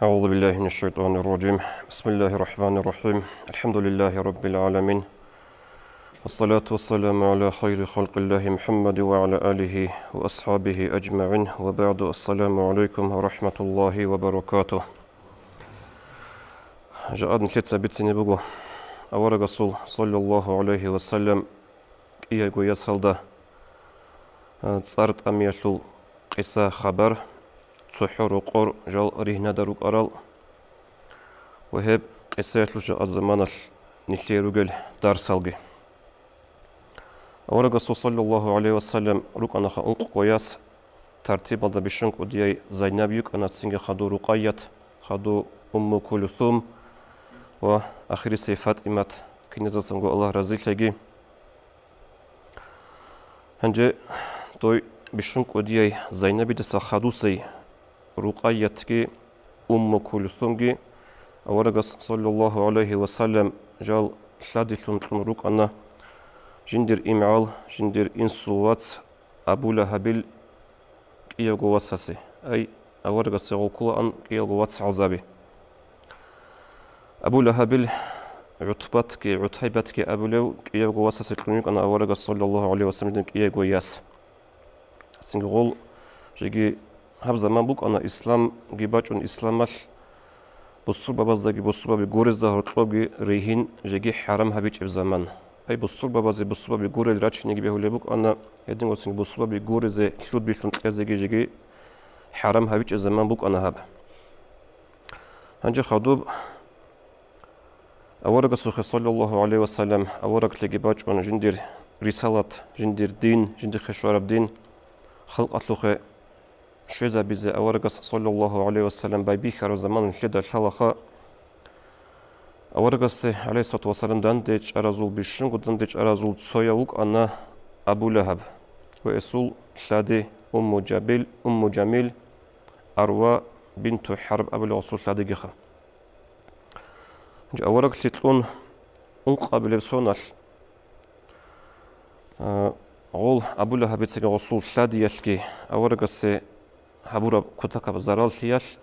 أعوذ بالله من الشيطان الرجيم. بسم الله الرحمن الرحيم. الحمد لله رب العالمين، والصلاة والسلام على خير خلق الله محمد وعلى آله وأصحابه أجمعين، وبعد. السلام عليكم ورحمة الله وبركاته. جاءت نتلت بيتني بقو أورق الرسول صلى الله عليه وسلم إيجو يسهل ده تصارت أميشل قصة خبر تحور وقر جال رهنا دروك أرال وهب قصة لجاء الزمان نتلي رجل دار سالجي. أورق الرسول صلى الله عليه وسلم روك أنا خانق قياس ترتيب هذا بشنك ودياي زينب يك أنا تسنج خدو رقية خدو كلثوم وآخر صفات إمات كنيزة سنقول الله رزيل تيجي هنجي توي بشنك ودياي زينب دس خدوسي رقية كي كلثوم جي. أورق صلى الله عليه وسلم جال شادثون روك أنا جندر إمعال جندر إنسوات أبو لهب كيوغو واساسي أي أورق سيغوكو أن كيوغو واتس عذابي أبو لهب عتبات كي عتيبات كي أبو لو كيوغو واساسي كلونيك أنا أورق صلى الله عليه وسلم كيوغو ياس سنغول جيجي هب زمان بوك أنا إسلام جيباجون إسلامال بصور بابازداجي بصور بابي غورز ده هرطلوبي ريهين جيجي حرام هبيج في زمان أي بصور بابازي بصور بابي غورز راتش نيجي بيهولي بوك أنا يدين وسنج بصور بابي غورز شلود بيشون تلازجي جيجي حرام هبيج في زمان بوك أنا هب هنجي خدوب أورق الرسول صلى الله عليه وسلم أورق لجيباجون جندير رسالة جندير دين جندير خشوار دين خلق أطلقه شيزا بيزي أورق صلى الله عليه وسلم بايبيخر زمان الحدة الحلقة أورق عليه الصلاة والسلام داندج أرازول بشنق وداندج أرازول تسويوك أنا أبو لهب وإسول شادي أم جميل أروى بنت حرب أبو الرسول شادي جيخا أورق تتلون قبل بسونال غول أبو لهب يتسجى رسول شادي يشكي أورق هبورا كتاكا بزرال تياش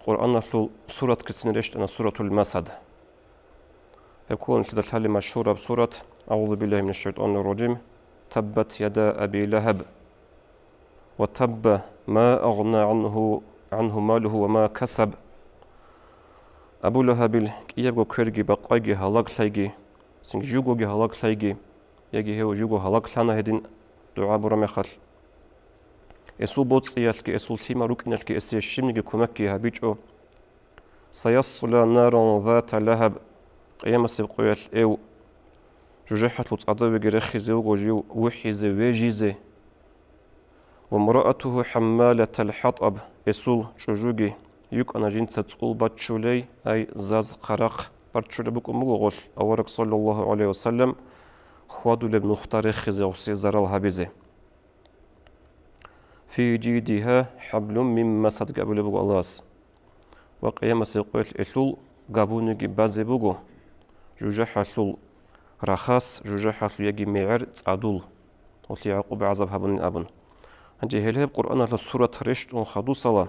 قرآن شو سورة كسنريشت أنا سورة المسد يكون كده الحل مشهورة بسورة أعوذ بالله من الشيطان الرجيم تبت يدا أبي لهب وتب ما أغنى عنه ماله وما كسب. أبو لهب يبغى كرجي بقاجي هلاك لاجي سنج جوجو هلاك لاجي يجي هو جوجو هلاك لنا هدين دعاء برمخل إسول بوتس يالك إسول تيما روكنالك إسي الشمني كومكي هبيجو سيصلى نارا ذات لهب قيام السبقيال إيو جوجحة لتعضوي جرخي زوجو جيو وحيزي ويجيزي وامرأته حمالة الحطب إسول جوجوجي يوك أنا جنسة تقول باتشولي أي زاز قرق باتشولي بكو مغول أورك صلى الله عليه وسلم خوادو لابن اختار خزي وسي زرال هبيزي في جيدها حبل من مسد قبل بقو الله وقيام سيقول إثول قابوني بازي بقو جوجحة ثول رخاص جوجحة يجي معر تعدول وتي يعقوب عذاب هبن أبن هنجي هلهب قرآن السورة رشت ونخدو صلاة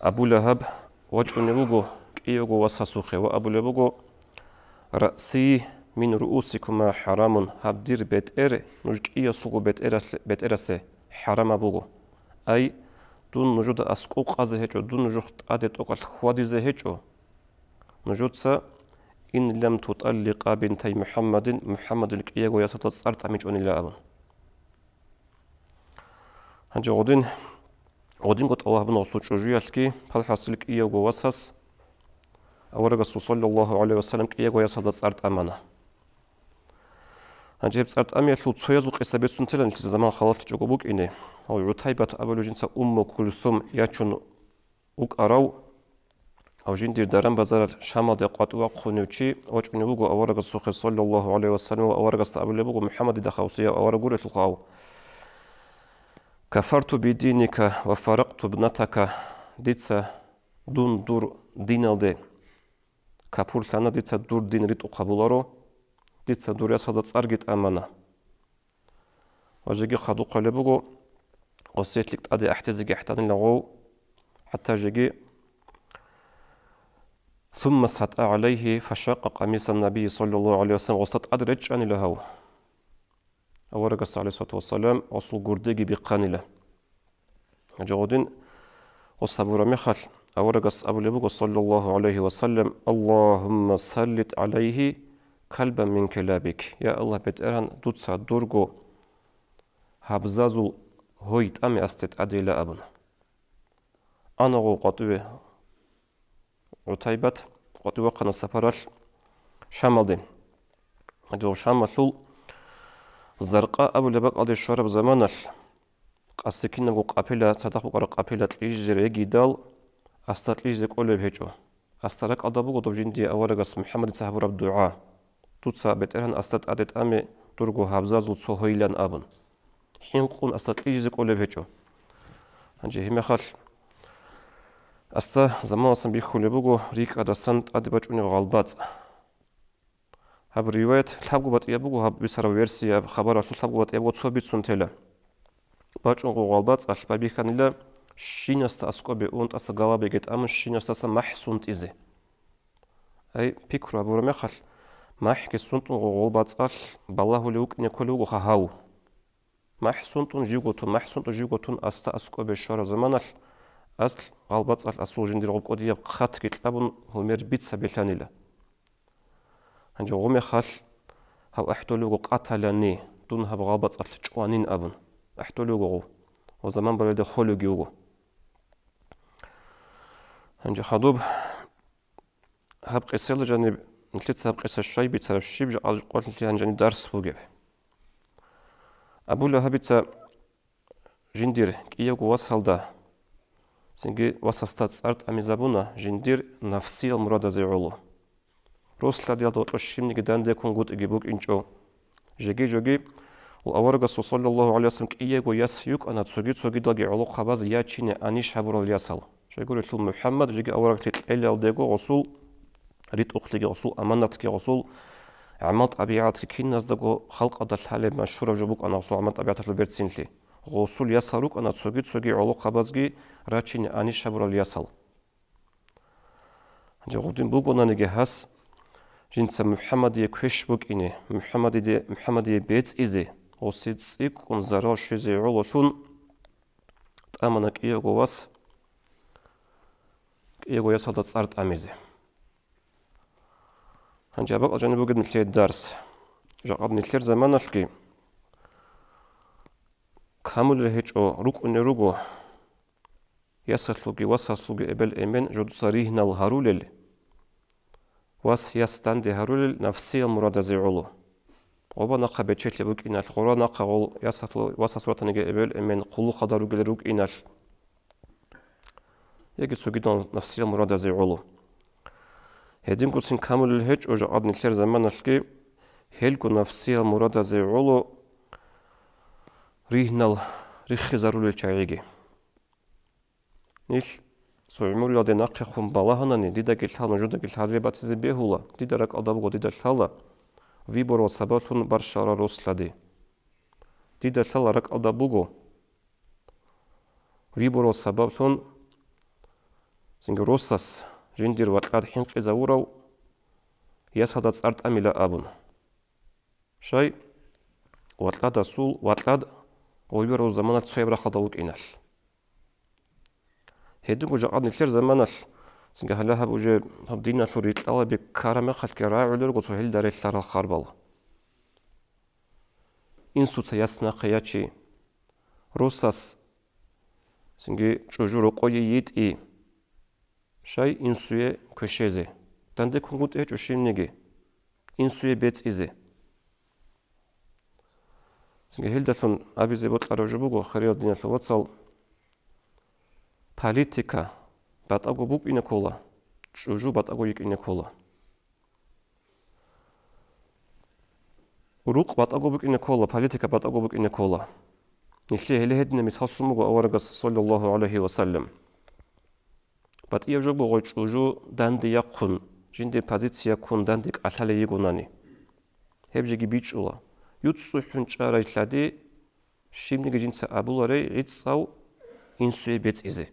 أبو لهب وجعني بقو كيوغو وساسوخي وأبو لبقو رأسي من رؤوسكما حرام هبدير بيت نجك إيا سوغو بيت إرسي حرام بوغو أي دون نجود أسقوق أزهجو دون نجود أدت أقل خوادي زهجو نجود سا إن لم تطلق بنتي محمد الكيغو يستطرت عميجون إلا أبن هنجي غدين قد الله بن عصوت جوجيالكي فالحاصلك إيغو وساس أورق صلى الله عليه وسلم كيغو يستطرت أمانة هنجي بصرت أمي شو تسويزو قصة بيت سنتلن في زمان خلاص تجوبوك إني أو عتيبة أبو جنسة كلثوم ياتشون وك أراو أو جندير دارم بزار شامل دقات وقخنوشي وجعني بوجو أورق السوق صلى الله عليه وسلم وأورق أبو بوجو محمد دخوسية أورق قولة القاو كفرت بدينك وفرقت ابنتك ديتسا دون دور دينال دي كابول ثانا ديتسا دور دين ريت قبولارو ديتسا دور يسادة صارجت أمانة وجيجي خدو قلبوجو قصيت لك تأدي أحتزق احتاني لغو حتى جيجي ثم سحت عليه فشق قميص النبي صلى الله عليه وسلم وسط أدرج أن له أورق عليه الصلاة والسلام وصل قردقي بقانلة جودين وصبر مخل أورق أبو لبوك صلى الله عليه وسلم اللهم سلط عليه كلبا من كلابك يا الله بتأران دوتسا دورغو هابزازو هويت أمي أستت أديلا أبن أنا غو قطوة عتيبت قطوة قنا السفرش شمالدين أدو شمال زرقاء أبو لبك أدي الشرب زمانش قاسكين غو قابلة صدق غو قابلة تليجر يجدال أستطليج ذلك أولي بهجو أستلك أدبو غو جندي أورغس محمد صاحب رب دعاء توتسا بترهن أستط أدت أمي درغو هابزازو تصوهيلان أبن حين قون أستطليج ذلك أولي بهجو هنجي هم خال أستا زمان أصلا بيخو لبوغو ريك أدسانت أدباجوني غالبات هاب رواية الحبقو بات يبوغو هاب بسر ويرسي خبر أشل الحبقو بات يبوغو تصوبيت سنتلا باجون غالبات أشل بابيخان إلا شين أستا أسكوبي أونت أستا غالبي جيت أمن شين أستا أستا محسونت إزي أي بيكرو أبو رمي خال محكي سنتون غالبات أشل بالله لوك نيكولوغو خهاو محسونتون جيغوتون محسونتون جيغوتون أستا أسكوبي شوار زمانش أصل غالبات أصل أصول جندير غلق أودية بخات كتلابون همير بيت سبيلاني لا هنجي غومي خال هاو أحتولوغو قاتلاني دون هاب غالبات أصل جوانين أبن أحتولوغو وزمان بلده خولوغيوغو هنجي خادوب هاب قيسيل جانب نتلت هاب قيس الشاي بيتسرف شيب قلت نتلي هنجاني درس فوقب أبو لها بيتسا جندير كيوغو وصل ده سنجي واسستات سارت أميزابونا جندير نفسي المرادة زيعولو روسلا ديال دوت وشيمني قدان ديكون قد إجيبوك إنجو جيجي والأورغس صلى الله عليه وسلم كإيجو ياسيوك أنا تسوغي دلقي علو خباز ياتشيني أنيش هبرو الياسال شايقول يتلو محمد جيجي أورغ تتلقل ديكو غصول ريت أختلقي غصول أمانتك غصول عملت أبيعاتك كين ناس دقو خلق أدى الحالي مشهورة جبوك أنا غصول عملت أبيعاتك البرتسينتي غصول ياساروك أنا تسوغي علو خبازجي راتشيني أنيش هبرو الياسال جاودين بوغونا نيجي هاس جنس محمد يكوش بوك إني محمد يبيت إزي وسيد سيك ونزارال شيزي علوشون تأمنك إيغو واس إيغو ياسال دا تسارت أميزي هنجابك أجاني بوغد نتلي الدرس جاقب نتلير زمانشكي كامل رهيجو روك ونروغو ياسلوغي واساسلوغي إبل إمين جدو صريحنا الهارولل واس يستاندي هارولل نفسي المرادة زيعولو غوبا ناقا بيتشيت لبوك إنال غورا ناقا غول ياسلو واساسواتنيغي إبل إمين قلو خداروغي لروك إنال يجي سوغي نفسي المرادة زيعولو هيدين كوسين كامل الهج وجا عاد نتلير زمانشكي هيلكو نفسي المرادة زيعولو ريهنال ريخي زارولل چايغي نيش سوعمول لدي ناقي خم بالاهناني ديدا قلتها نجودا قلتها ريباتيزي بيهولا ديدا راك أدابوغو ديدا الحالة ويبورو سباتون برشارة روس لدي ديدا الحالة راك أدابوغو ويبورو سباتون سنگ روساس جندير واتقاد حنق إزاورو ياسادات سارت أميلا أبون شاي واتقاد سول واتقاد ويبورو زمانات سويبرا خداوك إنال هيدوك وجا قاد نتلير زمانش سنجا هلا هاب وجا هاب دينا شوريت الله بكارمة خلق راعي لرغو سوهيل داري الثار الخاربال إنسو تياسنا قياتشي روساس سنجي جوجورو قوي ييت إي شاي إنسوية كوشيزي داندي كونغوت إيجو شيمنيجي إنسوية بيت إزي سنجي هيل داتون أبي زيبوت أروجبوغو خريال دينا لواتسال политика батагу бук инекола чужу батагу ик инекола урук батагу бук инекола политика батагу бук инекола нишли хелехедне мисалшумугу аваргас саллаллаху алейхи вассалям бат иежобу гой чужу данди якун жинди позиция кун дандик алале игунани хебжиги бичула ютсу хунчарайлади шимниги жинса абуларе ицау инсуе бет изе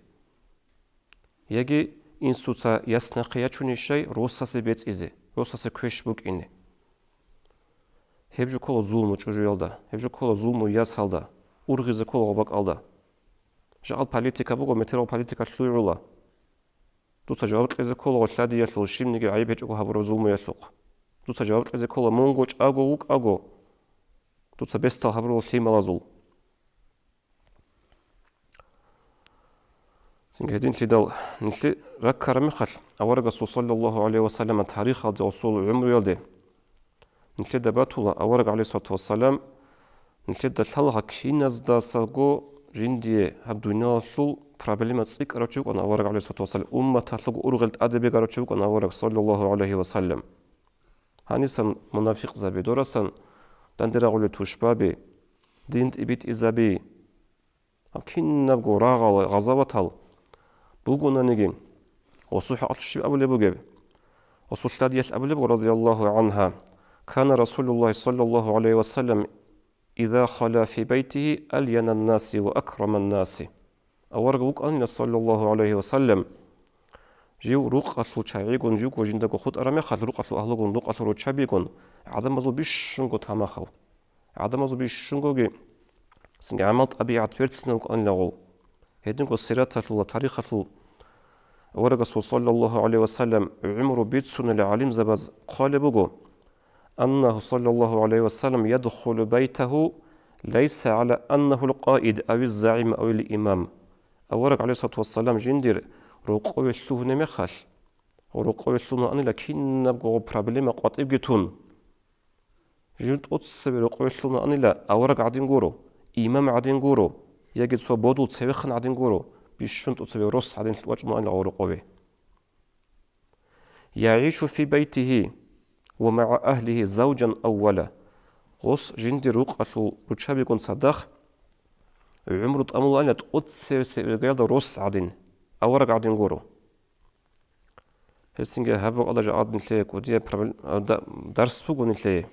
яги инсуца яснақия чунишай россасы бец изе, россасы көш бук ине. Хебжу кола зулму чужуялда, хебжу кола зулму яс халда, ургизы кола обак алда. Жал политика буго метеро политика шлуйрула. Туца жаваб изе кола шлади яшлу, шимниге айб хечуго хабро зулму яшлуq. Туца жаваб изе кола монгоч аго ук аго. Туца бестал хабро тимала зул. Сингедин лидал нилти раккарами хал аварга саллаллаху алейхи ва саллям тарих алды усул умру ялды. Нилти дабатула аварга алейхи ва саллям нилти даталга киназда саго жиндие абдуйналшул проблема цик арачук ана аварга алейхи ва саллям умматалгу ургылт адеби гарачук ана аварга саллаллаху алейхи ва саллям. Ханисан мунафиқ заби дорасан дандирагулы тушбаби динт ибит изаби киннабгу рагал газаватал بوغونانيجي وصوح أطشب أبو لبوجب وصوح لاديش أبو لبو رضي الله عنها كان رسول الله صلى الله عليه وسلم إذا خلا في بيته ألين الناس وأكرم الناس أورغوك أن صلى الله عليه وسلم جيو روق أطلو تشايقون جيو كوجندكو خود أرامي خال روق أطلو أهلوغون روق أطلو تشابيقون عدم أزو بيشنغو تاماخو عدم أزو بيشنغو سنگ عملت أبي عطويرتسنوك أن لغو هيدنكو السيرات الله تاريخ الله ورقص صلى الله عليه وسلم عمر بيتسون العليم زباز قال بقو أنه صلى الله عليه وسلم يدخل بيته ليس على أنه القائد أو الزعيم أو الإمام ورق عليه الصلاة والسلام جندير رقوة اللوه نمخل ورقوة اللوه أني لكن نبقى برابلما قاطب جتون جند أتصبي رقوة اللوه أني لا ورق عدين قورو إمام عدين قورو يجد سو بودو تسويخن عدين قورو بيشنت أتصبي رص عدين الوجمع أني غورقوه يعيش في بيته ومع أهله زوجا أولا غص جندي رقعة رتشابي كون صداخ عمرو أمو أن تقصي سيرجال رص عدين أورق عدين قورو هالسنجة هبوا الله جعاد نتلاقي ودي درس بقول نتلاقي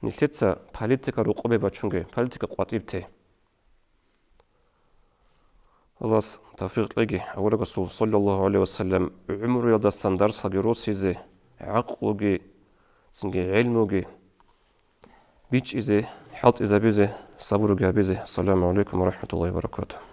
نتلاقي политика رقبة بتشونجي политика قاطبته الله توفيق لقي أورق الرسول صلى الله عليه وسلم عمره يدرسن درس هجروسيزه عقوجي سنجي علموجي بيج إزه حط إذا بيزه صبر جابيزه السلام عليكم ورحمة الله وبركاته